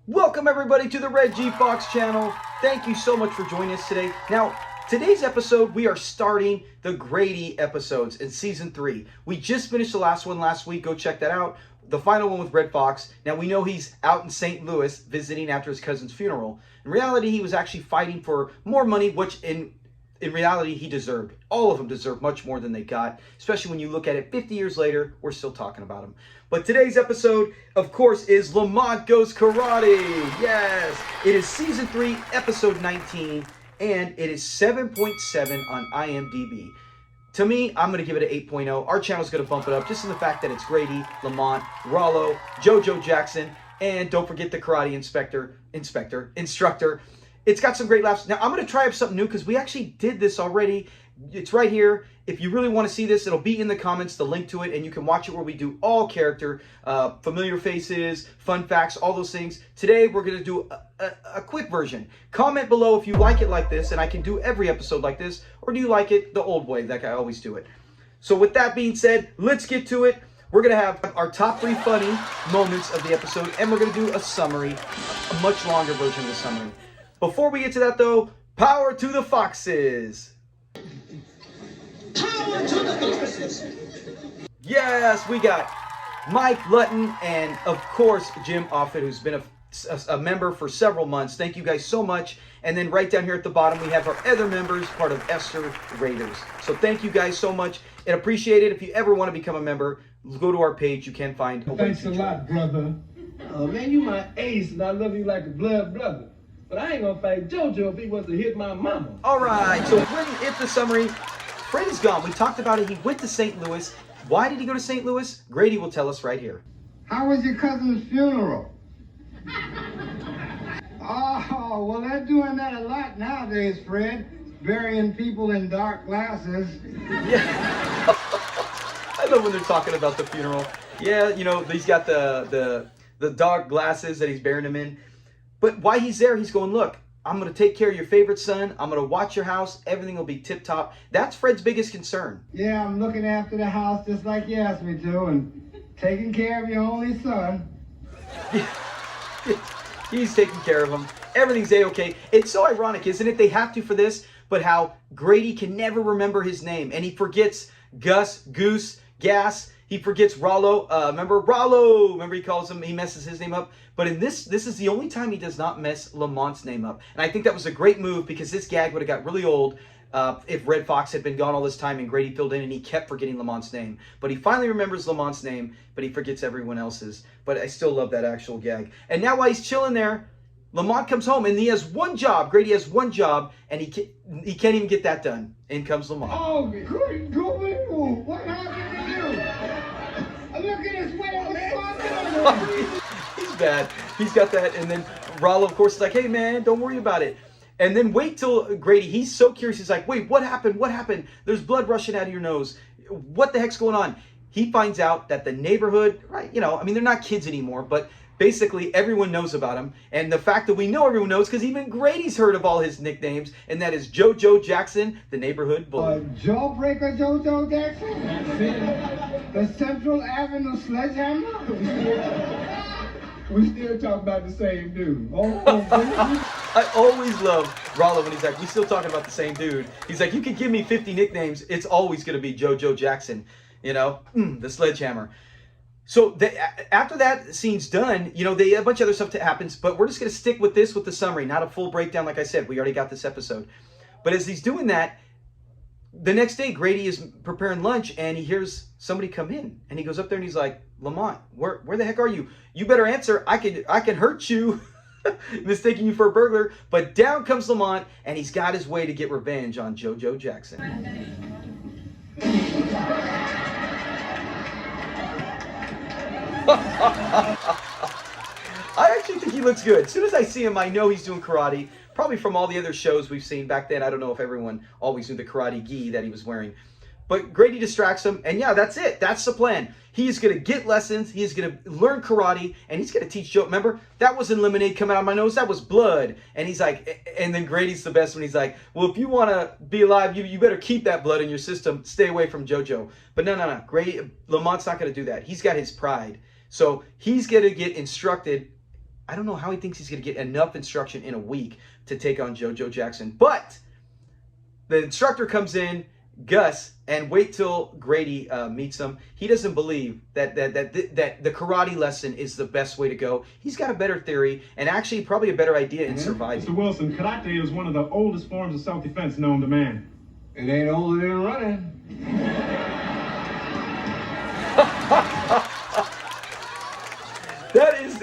Welcome everybody to the Red G Fox channel. Thank you so much for joining us today. Now, today's episode, we are starting the Grady episodes in season 3. We just finished the last one last week. Go check that out. The final one with Red Fox. Now, we know he's out in St. Louis visiting after his cousin's funeral. In reality, he was actually fighting for more money, which in reality, he deserved. All of them deserve much more than they got, especially when you look at it 50 years later, we're still talking about him. But today's episode, of course, is Lamont Goes Karate. Yes, it is season 3, episode 19, and it is 7.7 on IMDb. To me, I'm going to give it an 8.0. Our channel's going to bump it up just in the fact that it's Grady, Lamont, Rollo, JoJo Jackson, and don't forget the karate instructor. It's got some great laughs. Now, I'm going to try up something new because we actually did this already. It's right here. If you really want to see this, it'll be in the comments, the link to it, and you can watch it where we do all character, familiar faces, fun facts, all those things. Today, we're going to do a quick version. Comment below if you like it like this, and I can do every episode like this, or do you like it the old way, like I always do it. So with that being said, let's get to it. We're going to have our top 3 funny moments of the episode, and we're going to do a summary, a much longer version of the summary. Before we get to that, though, power to the Foxes! Power to the Foxes! Yes, we got Mike Lutton and, of course, Jim Offit, who's been a member for several months. Thank you guys so much. And then right down here at the bottom, we have our other members, part of Esther Raiders. So thank you guys so much and appreciate it. If you ever want to become a member, go to our page. You can find. Thanks a lot, brother. Oh, man, you my ace, and I love you like a blood brother. But I ain't gonna fight JoJo if he was to hit my mama. All right, so if the summary, Fred is gone. We talked about it. He went to St. Louis. Why did he go to St. Louis? Grady will tell us right here. How was your cousin's funeral? Oh, well, they're doing that a lot nowadays, Fred. Burying people in dark glasses. Yeah. I love when they're talking about the funeral. Yeah, you know, he's got the dark glasses that he's burying him in. But while he's there, he's going, look, I'm going to take care of your favorite son. I'm going to watch your house. Everything will be tip-top. That's Fred's biggest concern. Yeah, I'm looking after the house just like you asked me to and taking care of your only son. He's taking care of him. Everything's A-okay. It's so ironic, isn't it? They have to for this, but how Grady can never remember his name. And he forgets Gus, Goose, Gas. He forgets Rollo. Remember Rollo? Remember he calls him, he messes his name up. But in this is the only time he does not mess Lamont's name up. And I think that was a great move because this gag would have got really old if Red Fox had been gone all this time and Grady filled in and he kept forgetting Lamont's name. But he finally remembers Lamont's name, but he forgets everyone else's. But I still love that actual gag. And now while he's chilling there, Lamont comes home and he has one job. Grady has one job and he can't even get that done. In comes Lamont. Oh, good. What happened to you? Look at his way. He's bad. He's got that. And then Rollo, of course, is like, hey, man, don't worry about it. And then wait till Grady, he's so curious. He's like, wait, what happened? What happened? There's blood rushing out of your nose. What the heck's going on? He finds out that the neighborhood, right, you know, I mean, they're not kids anymore, but basically everyone knows about him. And the fact that we know everyone knows because even Grady's heard of all his nicknames, and that is JoJo Jackson, the neighborhood bully. Jawbreaker JoJo Jackson? The Central Avenue sledgehammer? We still talk about the same dude. I always love Rollo when he's like, we still talking about the same dude. He's like, you could give me 50 nicknames. It's always going to be JoJo Jackson, you know, the sledgehammer. So after that scene's done, you know, a bunch of other stuff happens, but we're just going to stick with this with the summary, not a full breakdown. Like I said, we already got this episode. But as he's doing that, the next day, Grady is preparing lunch and he hears somebody come in and he goes up there and he's like, Lamont, where the heck are you? You better answer. I can hurt you. Mistaking you for a burglar. But down comes Lamont and he's got his way to get revenge on JoJo Jackson. I actually think he looks good. As soon as I see him, I know he's doing karate. Probably from all the other shows we've seen back then. I don't know if everyone always knew the karate gi that he was wearing. But Grady distracts him, and yeah, that's it. That's the plan. He's going to get lessons. He's going to learn karate, and he's going to teach Joe. Remember, that wasn't lemonade coming out of my nose. That was blood. And he's like, and then Grady's the best when he's like, well, if you want to be alive, you better keep that blood in your system. Stay away from JoJo. But no. Lamont's not going to do that. He's got his pride. So he's going to get instructed I don't know how he thinks he's going to get enough instruction in a week to take on JoJo Jackson. But the instructor comes in, Gus, and wait till Grady meets him. He doesn't believe that the karate lesson is the best way to go. He's got a better theory and actually probably a better idea in surviving. Mr. Wilson, karate is one of the oldest forms of self-defense known to man. It ain't older than running.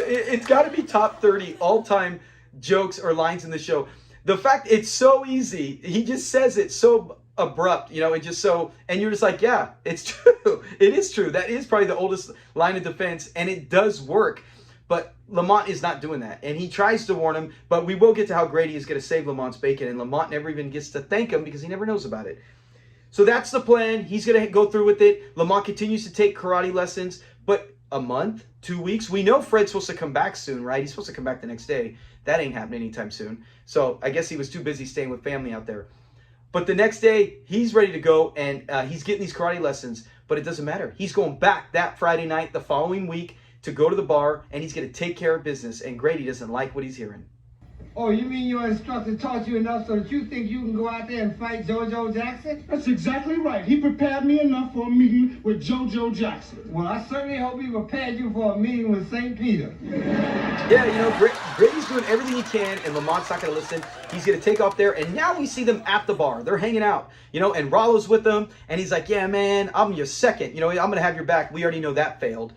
It's got to be top 30 all-time jokes or lines in the show. The fact it's so easy, he just says it so abrupt, and just so, and you're just like, yeah, it's true. It is true. That is probably the oldest line of defense, and it does work. But Lamont is not doing that, and he tries to warn him, but we will get to how Grady is going to save Lamont's bacon, and Lamont never even gets to thank him because he never knows about it. So that's the plan. He's going to go through with it. Lamont continues to take karate lessons, but a month, 2 weeks. We know Fred's supposed to come back soon, right? He's supposed to come back the next day. That ain't happening anytime soon. So I guess he was too busy staying with family out there. But the next day, he's ready to go, and he's getting these karate lessons, but it doesn't matter. He's going back that Friday night, the following week, to go to the bar, and he's going to take care of business, and Grady doesn't like what he's hearing. Oh, you mean your instructor taught you enough so that you think you can go out there and fight JoJo Jackson? That's exactly right. He prepared me enough for a meeting with JoJo Jackson. Well, I certainly hope he prepared you for a meeting with St. Peter. Yeah, Grady's doing everything he can, and Lamont's not going to listen. He's going to take off there, and now we see them at the bar. They're hanging out, and Rollo's with them, and he's like, yeah, man, I'm your second. I'm going to have your back. We already know that failed.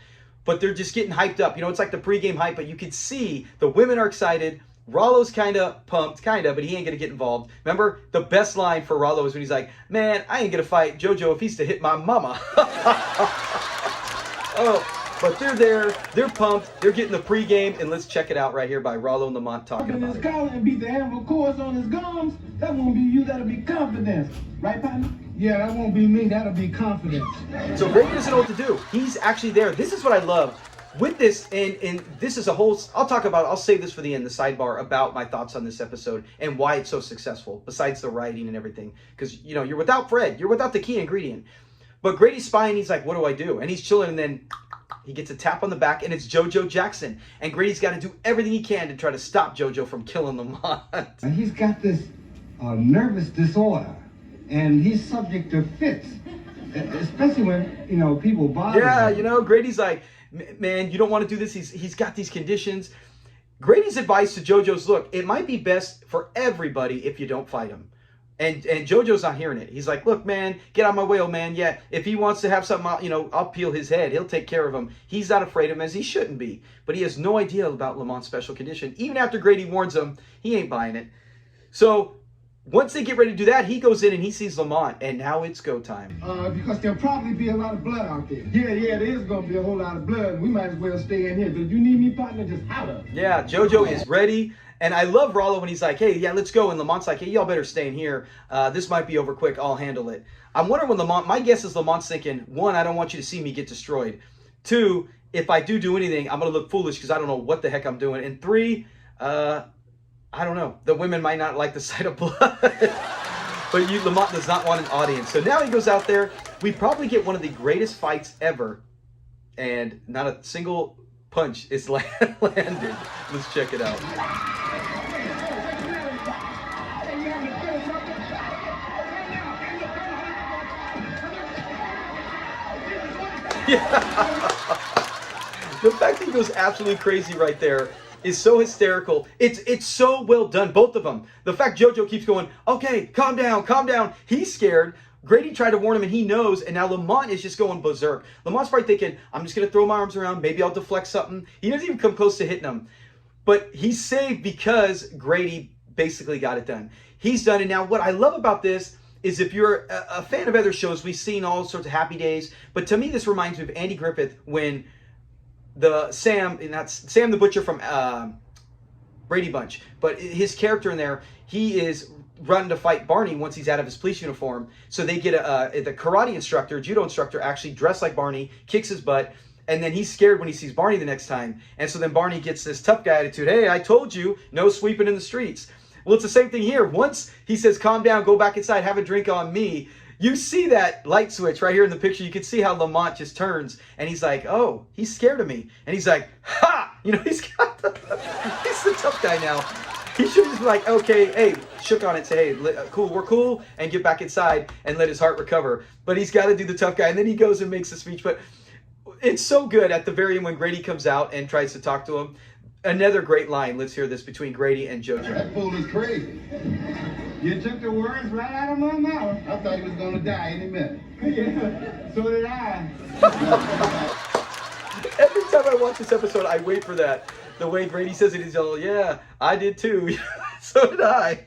But they're just getting hyped up. It's like the pregame hype, but you can see the women are excited. Rollo's kind of pumped, but he ain't going to get involved. Remember, the best line for Rollo is when he's like, man, I ain't going to fight JoJo if he's to hit my mama. Oh, but they're there. They're pumped. They're getting the pregame, and let's check it out right here by Rollo and Lamont talking about his it. collar and beat the anvil course on his gums. That won't be you, that'll be confidence. Right, partner? Yeah, that won't be me. That'll be confidence. So Grady doesn't know what to do. He's actually there. This is what I love. With this, and this is a whole, I'll save this for the end, the sidebar about my thoughts on this episode and why it's so successful, besides the writing and everything. Because, you're without Fred. You're without the key ingredient. But Grady's spying, he's like, what do I do? And he's chilling, and then he gets a tap on the back, and it's JoJo Jackson. And Grady's got to do everything he can to try to stop JoJo from killing Lamont. And he's got this nervous disorder, and he's subject to fits, especially when, people bother him. Yeah, Grady's like, man, you don't want to do this. He's got these conditions. Grady's advice to JoJo's, look, it might be best for everybody if you don't fight him. And JoJo's not hearing it. He's like, look, man, get out of my way, old man. Yeah, if he wants to have something, I'll peel his head. He'll take care of him. He's not afraid of him, as he shouldn't be. But he has no idea about Lamont's special condition. Even after Grady warns him, he ain't buying it. So once they get ready to do that, he goes in and he sees Lamont, and now it's go time. Because there'll probably be a lot of blood out there. Yeah, there is going to be a whole lot of blood. We might as well stay in here. But if you need me, partner, just holler. Yeah, JoJo is ready. And I love Rollo when he's like, hey, yeah, let's go. And Lamont's like, hey, y'all better stay in here. This might be over quick. I'll handle it. I'm wondering when my guess is Lamont's thinking, one, I don't want you to see me get destroyed. Two, if I do anything, I'm going to look foolish because I don't know what the heck I'm doing. And three, I don't know. The women might not like the sight of blood. But Lamont does not want an audience. So now he goes out there. We probably get one of the greatest fights ever. And not a single punch is landed. Let's check it out. Yeah. The fact that he goes absolutely crazy right there is so hysterical. It's so well done, both of them. The fact JoJo keeps going, okay, calm down, calm down. He's scared. Grady tried to warn him, and he knows, and now Lamont is just going berserk. Lamont's probably thinking, I'm just going to throw my arms around. Maybe I'll deflect something. He doesn't even come close to hitting him. But he's saved because Grady basically got it done. He's done it. Now, what I love about this is if you're a fan of other shows, we've seen all sorts of Happy Days. But to me, this reminds me of Andy Griffith when Sam the Butcher from Brady Bunch, but his character in there, he is running to fight Barney once he's out of his police uniform. So they get the karate instructor, judo instructor, actually dressed like Barney, kicks his butt, and then he's scared when he sees Barney the next time. And so then Barney gets this tough guy attitude. Hey, I told you, no sweeping in the streets. Well, it's the same thing here. Once he says, calm down, go back inside, have a drink on me, you see that light switch right here in the picture. You can see how Lamont just turns, and he's like, oh, he's scared of me. And he's like, ha! You know, he's the tough guy now. He should just be like, okay, hey, shook on it, say, hey, cool, we're cool, and get back inside and let his heart recover. But he's got to do the tough guy, and then he goes and makes the speech. But it's so good at the very end when Grady comes out and tries to talk to him. Another great line. Let's hear this between Grady and JoJo. That fool is crazy. You took the words right out of my mouth. I thought he was gonna die any minute. Yeah, so did I. Every time I watch this episode, I wait for that. The way Grady says it, he's all, yeah, I did too. So did I.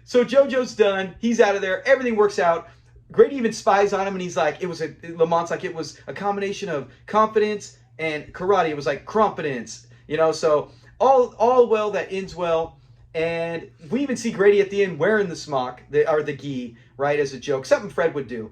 So JoJo's done. He's out of there. Everything works out. Grady even spies on him, and he's like, Lamont's like, it was a combination of confidence and karate. It was like crumpetence, you know. So all well that ends well. And we even see Grady at the end wearing the smock, or the gi, right, as a joke. Something Fred would do.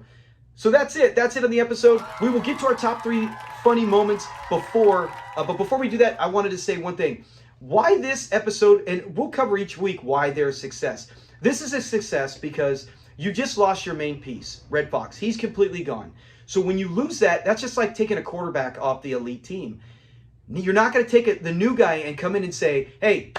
So that's it. That's it on the episode. We will get to our top 3 funny moments before. But before we do that, I wanted to say one thing. Why this episode, and we'll cover each week why they're a success. This is a success because you just lost your main piece, Red Fox. He's completely gone. So when you lose that, that's just like taking a quarterback off the elite team. You're not going to take the new guy and come in and say, hey,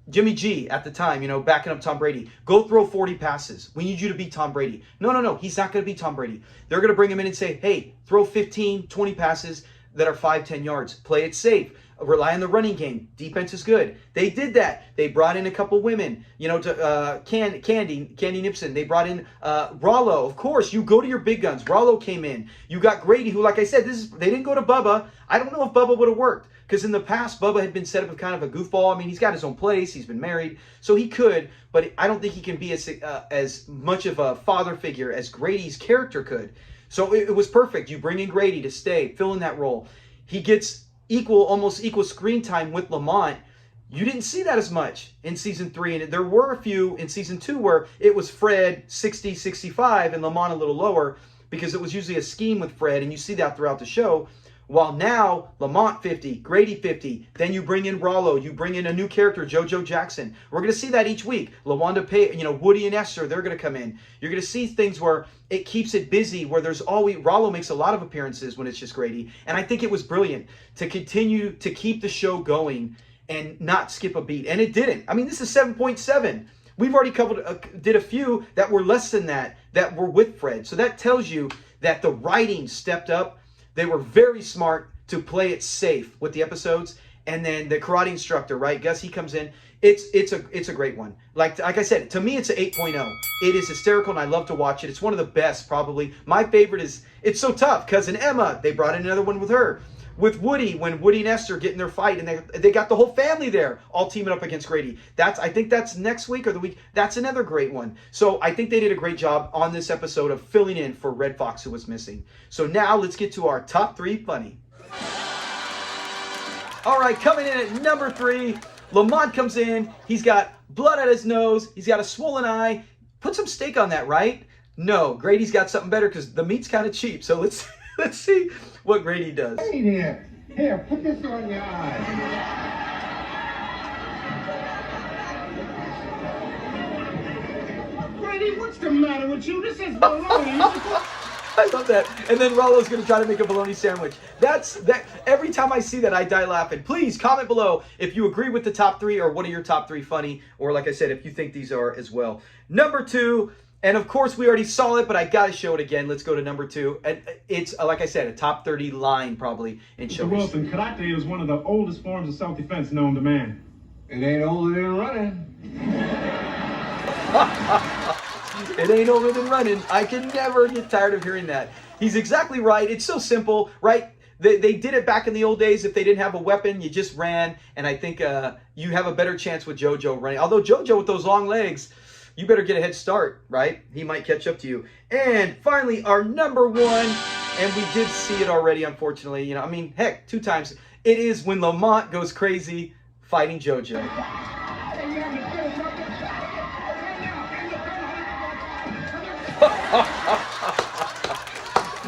Jimmy G at the time, you know, backing up Tom Brady, go throw 40 passes. We need you to beat Tom Brady. No. He's not going to beat Tom Brady. They're going to bring him in and say, hey, throw 15, 20 passes that are 5-10 yards. Play it safe. Rely on the running game. Defense is good. They did that. They brought in a couple women, you know, to Candy Nipson. They brought in Rollo. Of course, you go to your big guns. Rollo came in. You got Grady, who, like I said, they didn't go to Bubba. I don't know if Bubba would have worked, because in the past, Bubba had been set up as kind of a goofball. I mean, he's got his own place. He's been married, so he could, but I don't think he can be as much of a father figure as Grady's character could. So it was perfect. You bring in Grady to stay, fill in that role. He gets almost equal screen time with Lamont. You didn't see that as much in season 3, and there were a few in season 2 where it was Fred 60, 65 and Lamont a little lower, because it was usually a scheme with Fred, and you see that throughout the show. While now, Lamont 50, Grady 50, then you bring in Rollo, you bring in a new character, JoJo Jackson. We're going to see that each week. LaWanda Pay, you know, Woody and Esther, they're going to come in. You're going to see things where it keeps it busy, where there's always, Rollo makes a lot of appearances when it's just Grady. And I think it was brilliant to continue to keep the show going and not skip a beat. And it didn't. I mean, this is 7.7. We've already did a few that were less than that were with Fred. So that tells you that the writing stepped up. They were very smart to play it safe with the episodes. And then the karate instructor, right? Gus, he comes in. It's a great one. Like I said, to me, it's an 8.0. It is hysterical, and I love to watch it. It's one of the best, probably. My favorite is, it's so tough. Cousin Emma, they brought in another one with her. With Woody, when Woody and Esther get in their fight, and they got the whole family there, all teaming up against Grady. I think that's next week or the week. That's another great one. So I think they did a great job on this episode of filling in for Red Fox, who was missing. So now let's get to our top 3 funny. All right, coming in at number 3, Lamont comes in. He's got blood at his nose. He's got a swollen eye. Put some steak on that, right? No, Grady's got something better because the meat's kind of cheap. So let's see what Grady does. Hey there. Here, put this on your eye. Grady, what's the matter with you? This is baloney. I love that. And then Rollo's going to try to make a bologna sandwich. That. Every time I see that, I die laughing. Please comment below if you agree with the top 3 or what are your top 3 funny, or like I said, if you think these are as well. Number 2, and of course we already saw it, but I got to show it again. Let's go to number 2. And it's, like I said, a top 30 line probably in show. Mr. Wilson, karate is one of the oldest forms of self-defense known to man. It ain't older than running. It ain't older than running. I can never get tired of hearing that. He's exactly right. It's so simple, right? They did it back in the old days. If they didn't have a weapon, you just ran. And I think you have a better chance with JoJo running. Although JoJo with those long legs, you better get a head start, right? He might catch up to you. And finally, our number 1, and we did see it already, unfortunately. You know, I mean, heck, 2 times. It is when Lamont goes crazy fighting JoJo.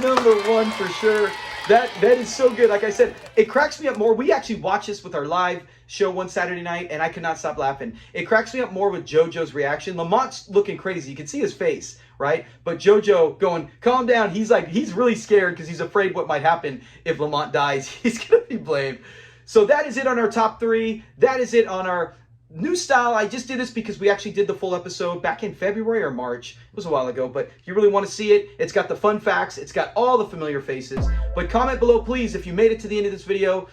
Number 1 for sure. That is so good. Like I said, it cracks me up more. We actually watched this with our live show one Saturday night, and I could not stop laughing. It cracks me up more with JoJo's reaction. Lamont's looking crazy. You can see his face right? But JoJo going, calm down. He's really scared because he's afraid what might happen if Lamont dies. He's going to be blamed. So that is it on our top 3. That is it on our new style. I just did this because we actually did the full episode back in February or March. It was a while ago, but if you really want to see it, it's got the fun facts. It's got all the familiar faces. But comment below, please, if you made it to the end of this video.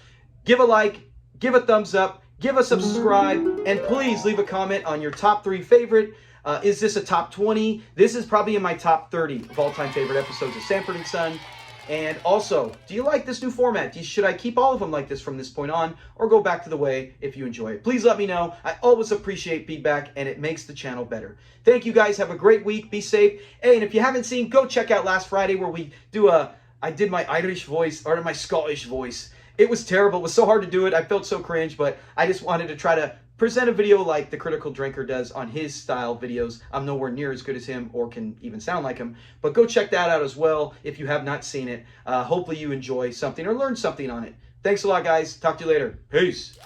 Give a like, give a thumbs up, give us a subscribe, and please leave a comment on your top 3 favorite. Is this a top 20? This is probably in my top 30 of all-time favorite episodes of Sanford and Son. And also, do you like this new format? Should I keep all of them like this from this point on, or go back to the way if you enjoy it? Please let me know. I always appreciate feedback, and it makes the channel better. Thank you guys. Have a great week. Be safe. Hey, and if you haven't seen, go check out last Friday where we do I did my Irish voice, or my Scottish voice. It was terrible. It was so hard to do it. I felt so cringe, but I just wanted to try to present a video like the Critical Drinker does on his style videos. I'm nowhere near as good as him or can even sound like him, but go check that out as well if you have not seen it. Hopefully you enjoy something or learn something on it. Thanks a lot, guys. Talk to you later. Peace.